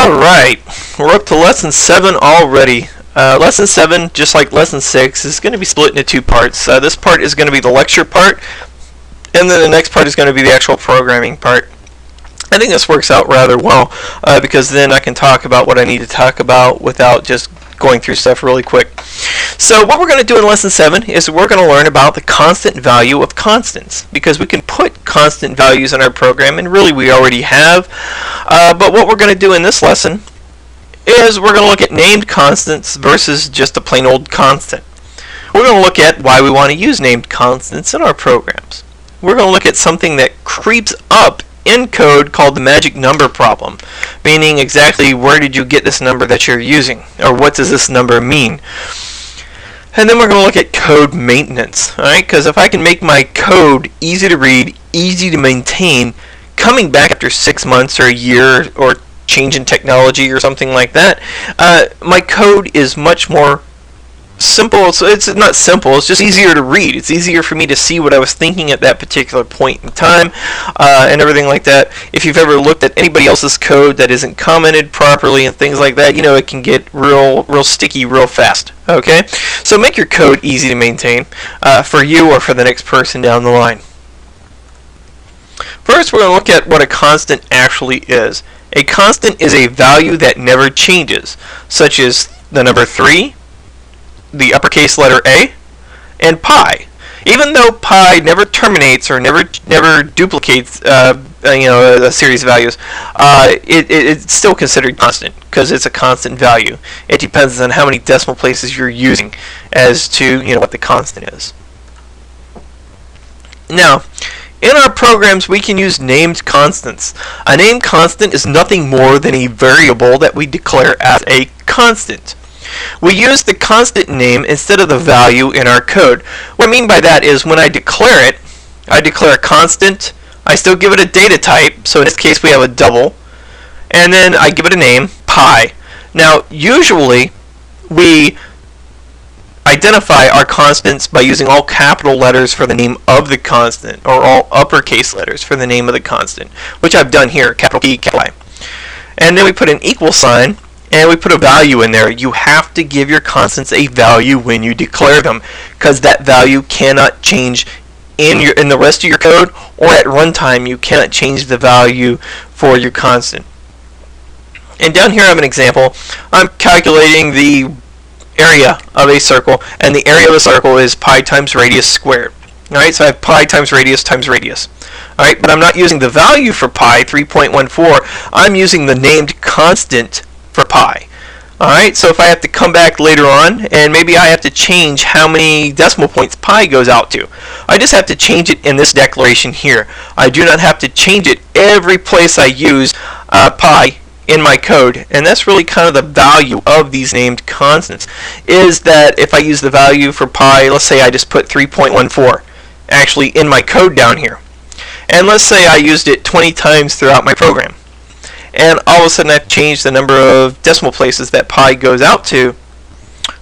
Alright, we're up to lesson 7 already. Lesson 7, just like lesson 6, is going to be split into two parts. This part is going to be the lecture part, and then the next part is going to be the actual programming part. I think this works out rather well, because then I can talk about what I need to talk about without just going through stuff really quick. So what we're going to do in lesson 7 is we're going to learn about the constant value of constants, because we can put constant values in our program, and really we already have. But what we're going to do in this lesson is we're going to look at named constants versus just a plain old constant. We're going to look at why we want to use named constants in our programs. We're going to look at something that creeps up in code called the magic number problem, meaning exactly where did you get this number that you're using, or what does this number mean. And then we're going to look at code maintenance, alright? Because if I can make my code easy to read, easy to maintain, coming back after 6 months or a year or change in technology or something like that, my code is much more simple. So it's not simple, it's just easier to read. It's easier for me to see what I was thinking at that particular point in time, and everything like that. If you've ever looked at anybody else's code that isn't commented properly and things like that, you know it can get real sticky real fast. Okay, so make your code easy to maintain for you or for the next person down the line. First, we're going to look at what a constant actually is. A constant is a value that never changes, such as the number 3, the uppercase letter A, and pi. Even though pi never terminates or never duplicates a series of values, it's still considered constant because it's a constant value. It depends on how many decimal places you're using as to what the constant is. Now, in our programs, we can use named constants. A named constant is nothing more than a variable that we declare as a constant. We use the constant name instead of the value in our code. What I mean by that is when I declare it, I declare a constant, I still give it a data type, so in this case we have a double, and then I give it a name, pi. Now, usually we identify our constants by using all capital letters for the name of the constant, or all uppercase letters for the name of the constant, which I've done here, capital P, capital I. And then we put an equal sign, and we put a value in there. You have to give your constants a value when you declare them, because that value cannot change in the rest of your code, or at runtime you cannot change the value for your constant. And down here I have an example. I'm calculating the area of a circle, and the area of a circle is pi times radius squared. Alright, so I have pi times radius times radius. Alright, but I'm not using the value for pi, 3.14. I'm using the named constant for pi. Alright, so if I have to come back later on and maybe I have to change how many decimal points pi goes out to, I just have to change it in this declaration here. I do not have to change it every place I use pi in my code, and that's really kind of the value of these named constants, is that if I use the value for pi, let's say I just put 3.14 actually in my code down here, and let's say I used it 20 times throughout my program, and all of a sudden I've changed the number of decimal places that pi goes out to.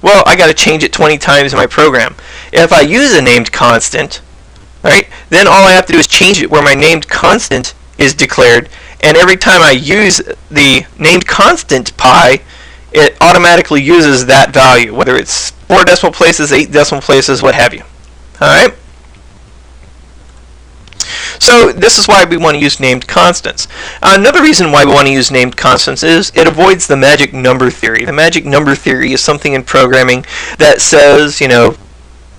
Well, I got to change it 20 times in my program. If I use a named constant, right, then all I have to do is change it where my named constant is declared, and every time I use the named constant pi, it automatically uses that value, whether it's 4 decimal places, 8 decimal places, what have you. Alright? So this is why we want to use named constants. Another reason why we want to use named constants is it avoids the magic number theory. The magic number theory is something in programming that says,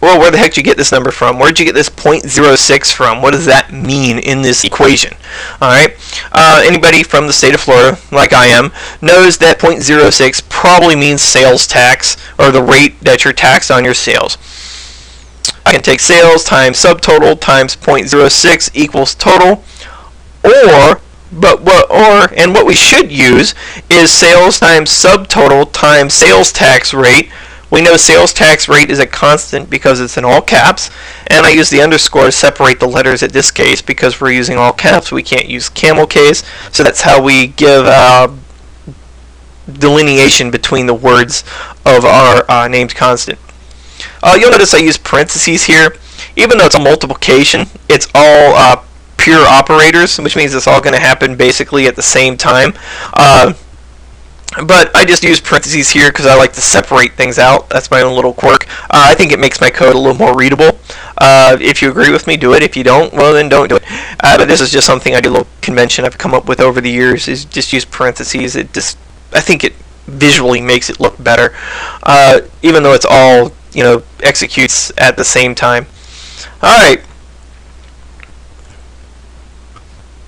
well, where the heck did you get this number from? Where did you get this 0.06 from? What does that mean in this equation? Alright, anybody from the state of Florida, like I am, knows that 0.06 probably means sales tax, or the rate that you're taxed on your sales. I can take sales times subtotal times 0.06 equals total, and what we should use is sales times subtotal times sales tax rate. We know sales tax rate is a constant because it's in all caps, and I use the underscore to separate the letters at this case because we're using all caps. We can't use camel case, so that's how we give delineation between the words of our named constant. You'll notice I use parentheses here. Even though it's a multiplication, it's all pure operators, which means it's all going to happen basically at the same time. but I just use parentheses here because I like to separate things out. That's my own little quirk. I think it makes my code a little more readable. If you agree with me, do it. If you don't, well, then don't do it. But this is just something I do, a little convention I've come up with over the years, is just use parentheses. I think it visually makes it look better, even though it's all, executes at the same time. All right.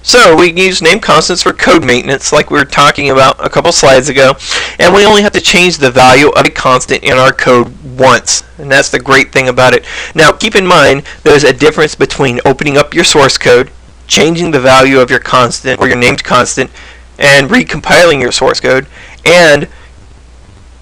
So we can use name constants for code maintenance like we were talking about a couple slides ago, and we only have to change the value of a constant in our code once, and that's the great thing about it. Now keep in mind there's a difference between opening up your source code, changing the value of your constant or your named constant, and recompiling your source code, and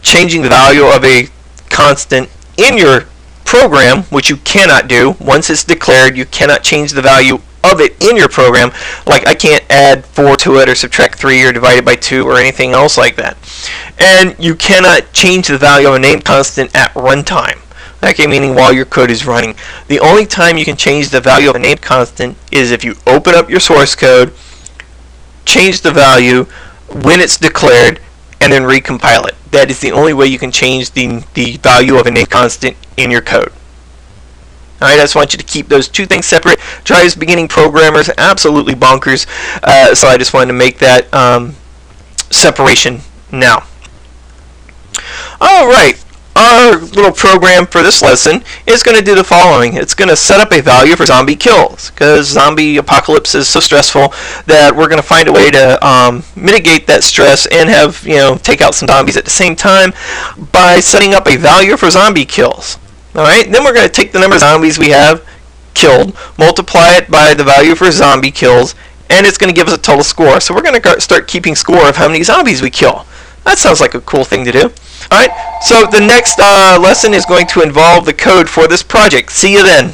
changing the value of a constant in your program, which you cannot do. Once it's declared, you cannot change the value of it in your program. Like I can't add 4 to it or subtract 3 or divide it by 2 or anything else like that. And you cannot change the value of a named constant at runtime. Okay, meaning while your code is running. The only time you can change the value of a named constant is if you open up your source code, change the value when it's declared, and then recompile it. That is the only way you can change the value of a named constant in your code. Alright, I just want you to keep those two things separate. Drives beginning programmers absolutely bonkers, so I just wanted to make that separation now. Alright, our little program for this lesson is going to do the following. It's going to set up a value for zombie kills, because zombie apocalypse is so stressful that we're going to find a way to mitigate that stress and have, take out some zombies at the same time by setting up a value for zombie kills. Alright, then we're going to take the number of zombies we have killed, multiply it by the value for zombie kills, and it's going to give us a total score. So we're going to start keeping score of how many zombies we kill. That sounds like a cool thing to do. Alright, so the next lesson is going to involve the code for this project. See you then.